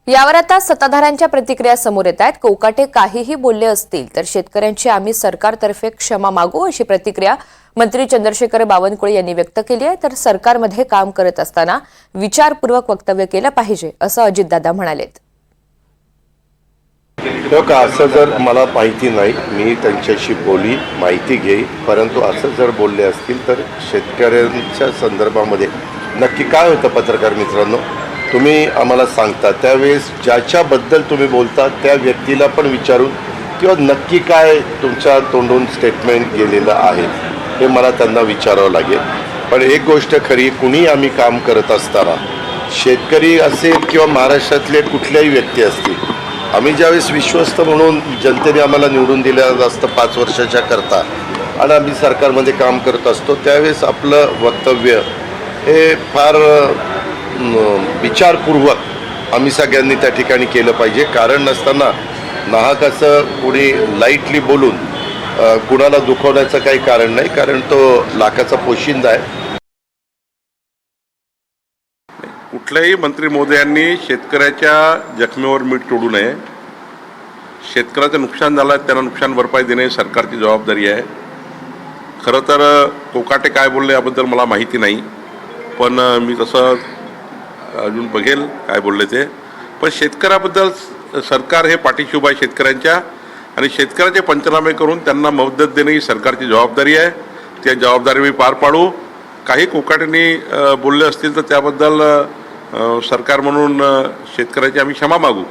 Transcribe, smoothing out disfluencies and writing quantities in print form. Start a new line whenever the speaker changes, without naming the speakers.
यावर आता सत्ताधाऱ्यांच्या प्रतिक्रिया समोर येत आहेत। कोकाटे काहीही बोलले असतील तर शेतकऱ्यांची आम्ही सरकारतर्फे क्षमा मागू अशी प्रतिक्रिया मंत्री चंद्रशेखर बावनकुळे यांनी व्यक्त केली आहे। तर सरकारमध्ये काम करत असताना विचारपूर्वक वक्तव्य केलं पाहिजे असं अजितदादा म्हणालेत।
असं जर मला माहिती नाही, मी त्यांच्याशी बोली माहिती घेई, परंतु असं जर बोलले असतील तर शेतकऱ्यांच्या संदर्भामध्ये नक्की काय होतं पत्रकार मित्रांनो, तुम्ही आम्हाला सांगता त्यावेळेस ज्याच्याबद्दल तुम्ही बोलता त्या व्यक्तीला पण विचारून किंवा नक्की काय तुमच्या तोंडून स्टेटमेंट गेलेलं आहे हे मला त्यांना विचारावं लागेल। पण एक गोष्ट खरी, कुणी आम्ही काम करत असताना शेतकरी असेल किंवा महाराष्ट्रातले कुठल्याही व्यक्ती असतील, आम्ही ज्यावेळेस विश्वस्त म्हणून जनतेने आम्हाला निवडून दिलं असतं 5 वर्षाच्या करता आणि आम्ही सरकारमध्ये काम करत असतो त्यावेळेस आपलं वक्तव्य हे फार विचारपूर्वक आम्ही सगळ्यांनी त्या ठिकाणी केलं पाहिजे। कारण नसताना नाहक असं कुणी लाईटली बोलून कुणाला दुखवण्याचं काही कारण नाही, कारण तो लाखाचा पोशिंदा आहे।
कुठल्याही मंत्री महोदयांनी शेतकऱ्याच्या जखमेवर मीठ तोडू नये। शेतकऱ्याचं नुकसान झालं त्यांना नुकसान भरपाई देणे सरकारची जबाबदारी आहे। खरं तर कोकाटे काय बोलले याबद्दल मला माहिती नाही, पण मी तसं अजून बघेल काय बोलले ते। पण शेतकऱ्याबद्दल सरकार हे पाठीशी उभं आहे शेतकऱ्यांच्या, आणि शेतकऱ्याचे पंचनामे करून त्यांना मदत देणे ही सरकारची जबाबदारी आहे। त्या जबाबदारी मी पार पाडू। काही कोकाटेंनी बोलले असतील तर त्याबद्दल सरकार म्हणून शेतकऱ्याची आम्ही क्षमा मागू।